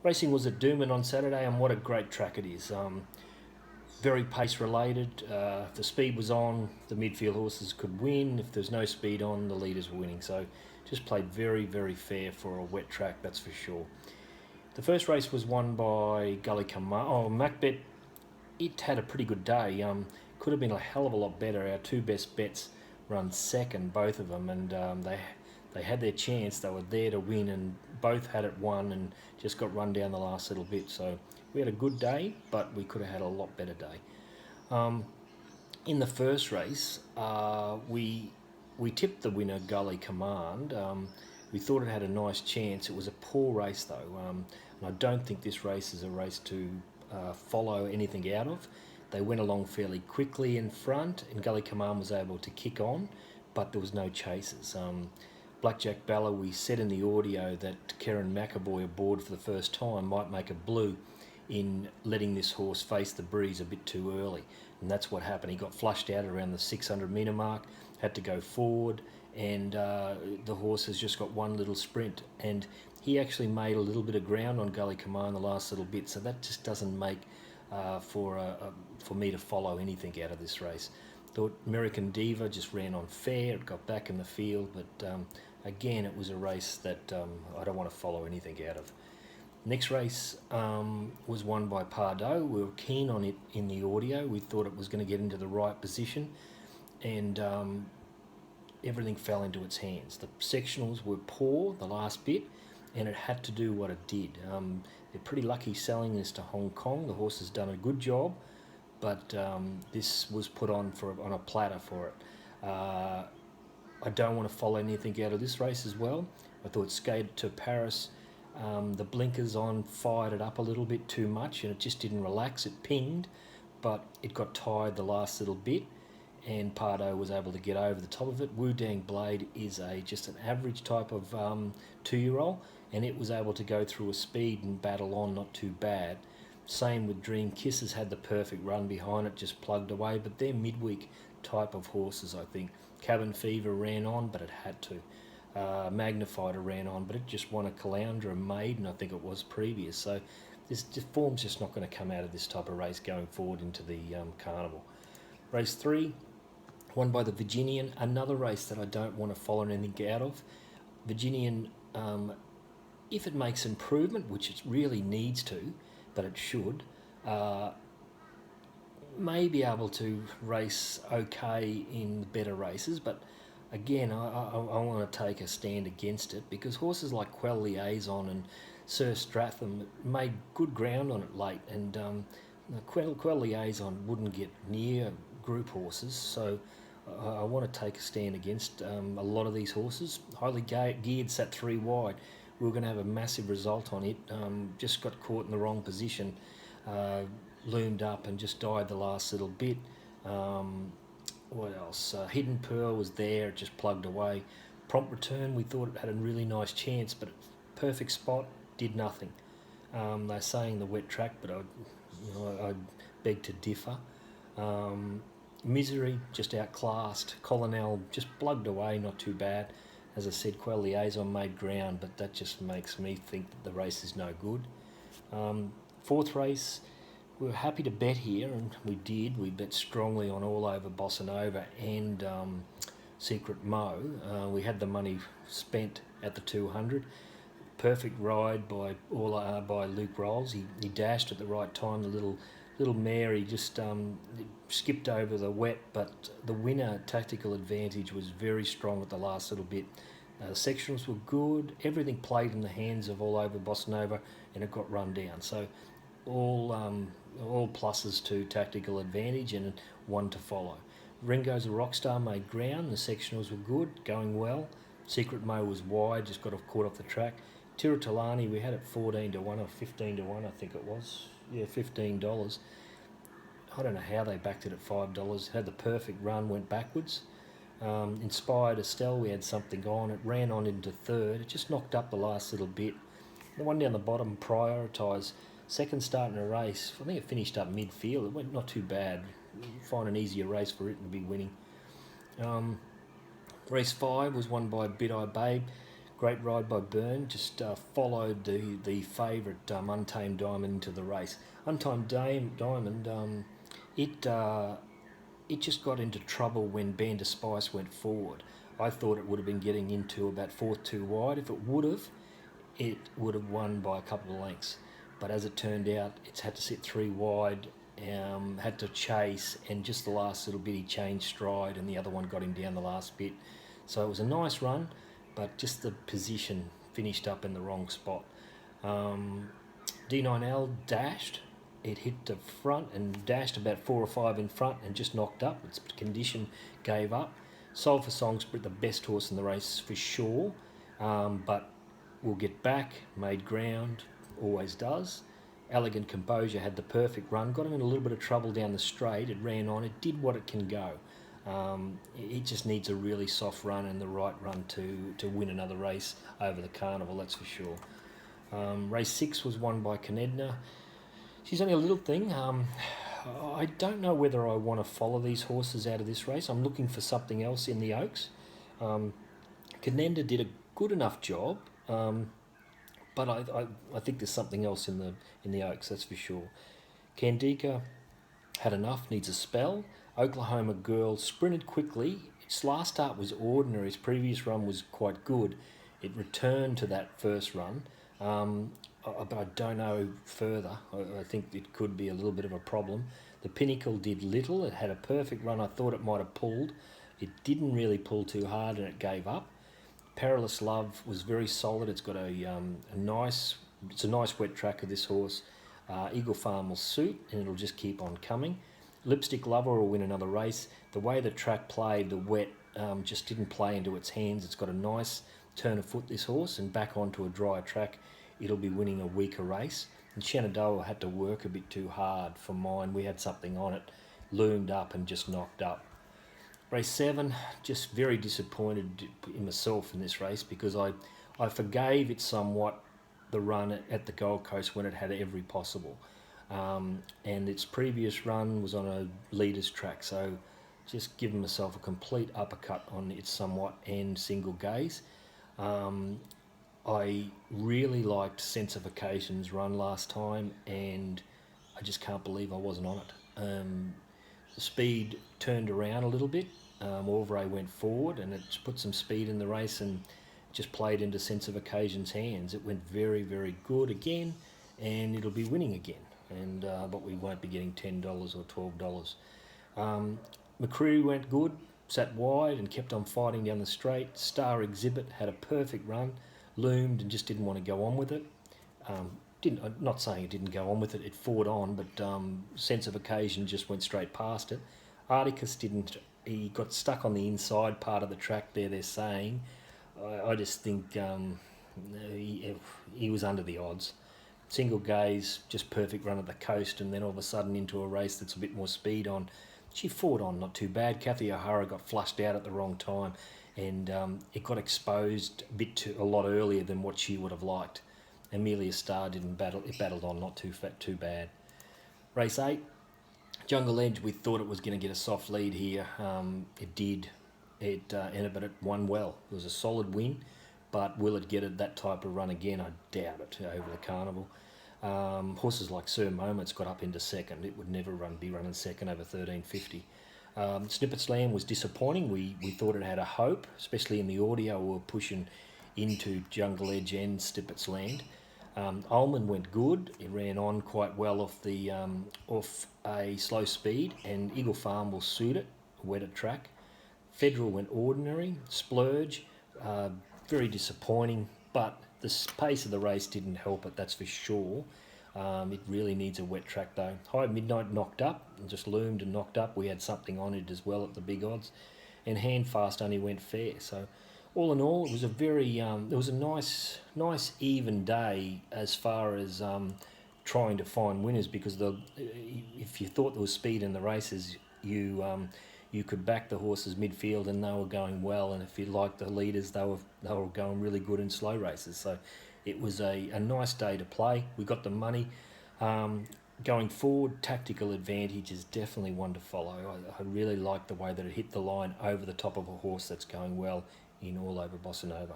Racing was at Doomben on Saturday, and what a great track it is. Very pace related. If the speed was on, the midfield horses could win. If there's no speed on, the leaders were winning. So just played very, very fair for a wet track, that's for sure. The first race was won by Gully Kamar. Oh, Macbet, it had a pretty good day. Could have been a hell of a lot better. Our two best bets run second, both of them, and they had their chance. They were there to win, and both had it won, and just got run down the last little bit. So we had a good day, but we could have had a lot better day. In the first race, we tipped the winner, Gully Command. We thought it had a nice chance. It was a poor race though, and I don't think this race is a race to follow anything out of. They went along fairly quickly in front, and Gully Command was able to kick on, but there was no chasers. Blackjack Bella, we said in the audio that Karen McAvoy aboard for the first time might make a blue in letting this horse face the breeze a bit too early, and that's what happened. He got flushed out around the 600 metre mark, had to go forward, and the horse has just got one little sprint, and he actually made a little bit of ground on Gully Command the last little bit, so that just doesn't make for me to follow anything out of this race. Thought American Diva just ran on fair, it got back in the field, but again, it was a race that I don't want to follow anything out of. Next race was won by Pardo. We were keen on it in the audio. We thought it was going to get into the right position, and everything fell into its hands. The sectionals were poor, the last bit, and it had to do what it did. They're pretty lucky selling this to Hong Kong. The horse has done a good job, but this was put on on a platter for it. I don't want to follow anything out of this race as well. I thought Skate to Paris, the blinkers on fired it up a little bit too much, and it just didn't relax. It pinged, but it got tired the last little bit, and Pardo was able to get over the top of it. Wu Dang Blade is just an average type of 2-year-old, and it was able to go through a speed and battle on not too bad. Same with Dream Kisses, had the perfect run behind it, just plugged away, but they're midweek type of horses, I think. Cabin Fever ran on, but it had to. Magnifier ran on, but it just won a Caloundra Maiden, I think it was previous. So this form's just not going to come out of this type of race going forward into the carnival. Race 3, won by the Virginian, another race that I don't want to follow anything out of. Virginian, if it makes improvement, which it really needs to, but it should, may be able to race okay in better races, but again, I want to take a stand against it, because horses like Quell Liaison and Sir Stratham made good ground on it late, and Quell Liaison wouldn't get near group horses, so I want to take a stand against a lot of these horses. Highly geared, sat 3 wide. We were going to have a massive result on it. Just got caught in the wrong position, loomed up and just died the last little bit. What else? Hidden Pearl was there, it just plugged away. Prompt Return, we thought it had a really nice chance, but perfect spot, did nothing. They're saying the wet track, but I beg to differ. Misery, just outclassed. Colonel just plugged away, not too bad. As I said, Quell Liaison made ground, but that just makes me think that the race is no good. Fourth race, we were happy to bet here, and we did. We bet strongly on All Over Bossa Nova and Secret Mo. We had the money spent at the 200. Perfect ride by Luke Rolls. He dashed at the right time. The little mare, he just skipped over the wet, but the winner, Tactical Advantage, was very strong at the last little bit. The sectionals were good. Everything played in the hands of All Over Bossa Nova, and it got run down. So all pluses to Tactical Advantage, and one to follow. Ringo's a Rockstar made ground. The sectionals were good, going well. Secret Mo was wide, just got caught off the track. Tiratalani, we had it 14 to 1 or 15 to 1, I think it was. Yeah, $15. I don't know how they backed it at $5. Had the perfect run, went backwards. Inspired Estelle, we had something on. It ran on into third. It just knocked up the last little bit. The one down the bottom, Prioritise. Second start in a race. I think it finished up midfield. It went not too bad. Find an easier race for it and be winning. Race 5 was won by Bid Eye Babe. Great ride by Byrne, just followed the favourite Untamed Diamond into the race. Untamed Diamond, it it just got into trouble when Band of Spice went forward. I thought it would have been getting into about fourth too wide. If it would have won by a couple of lengths. But as it turned out, it's had to sit three wide, had to chase, and just the last little bit he changed stride, and the other one got him down the last bit. So it was a nice run, but just the position finished up in the wrong spot. D9L dashed. It hit the front and dashed about 4 or 5 in front and just knocked up. Its condition gave up. Sold for Songsprit, the best horse in the race for sure, but will get back, made ground, always does. Elegant Composure had the perfect run, got him in a little bit of trouble down the straight. It ran on, it did what it can go. It just needs a really soft run and the right run to win another race over the carnival, that's for sure. Race 6 was won by Canedna. She's only a little thing. I don't know whether I want to follow these horses out of this race. I'm looking for something else in the Oaks. Canedna did a good enough job, but I think there's something else in the Oaks, that's for sure. Candika had enough, needs a spell. Oklahoma Girl sprinted quickly. Its last start was ordinary. Its previous run was quite good. It returned to that first run, but I don't know further. I think it could be a little bit of a problem. The Pinnacle did little. It had a perfect run. I thought it might have pulled. It didn't really pull too hard and it gave up. Perilous Love was very solid. It's got a nice wet track of this horse. Eagle Farm will suit and it'll just keep on coming. Lipstick Lover will win another race. The way the track played, the wet just didn't play into its hands. It's got a nice turn of foot, this horse, and back onto a drier track, it'll be winning a weaker race. And Shenandoah had to work a bit too hard for mine. We had something on it, loomed up and just knocked up. Race 7, just very disappointed in myself in this race because I forgave it somewhat, the run at the Gold Coast when it had every possible. And its previous run was on a leader's track, so just giving myself a complete uppercut on its somewhat and single gaze. I really liked Sense of Occasion's run last time, and I just can't believe I wasn't on it. The speed turned around a little bit. Orvray went forward, and it put some speed in the race and just played into Sense of Occasion's hands. It went very, very good again, and it'll be winning again. And but we won't be getting $10 or $12. McCreary went good, sat wide and kept on fighting down the straight. Star Exhibit had a perfect run, loomed and just didn't want to go on with it. I'm not saying it didn't go on with it, it fought on, but Sense of Occasion just went straight past it. Articus didn't, he got stuck on the inside part of the track there, they're saying. I just think he was under the odds. Single Gaze, just perfect run at the coast, and then all of a sudden into a race that's a bit more speed on. She fought on not too bad. Kathy O'Hara got flushed out at the wrong time, and it got exposed a lot earlier than what she would have liked. Amelia Starr didn't battle; it battled on not too bad. Race 8, Jungle Edge. We thought it was going to get a soft lead here. It did. But it won well. It was a solid win, but will it get that type of run again? I doubt it over the carnival. Horses like Sir Moments got up into second. It would never be running second over 13.50. Snippet's Land was disappointing. We thought it had a hope, especially in the audio. We were pushing into Jungle Edge and Snippet's Land. Ullman went good. It ran on quite well off a slow speed, and Eagle Farm will suit it, wet at track. Federal went ordinary. Splurge, very disappointing, but the pace of the race didn't help it, that's for sure. It really needs a wet track though. High Midnight knocked up, and just loomed and knocked up. We had something on it as well at the big odds. And Handfast only went fair. So all in all, it was a nice even day as far as trying to find winners, because if you thought there was speed in the races, you could back the horses midfield and they were going well, and if you liked the leaders, they were going really good in slow races. So it was a nice day to play. We got the money. Going forward, Tactical Advantage is definitely one to follow. I really like the way that it hit the line over the top of a horse that's going well in All Over Bossa Nova.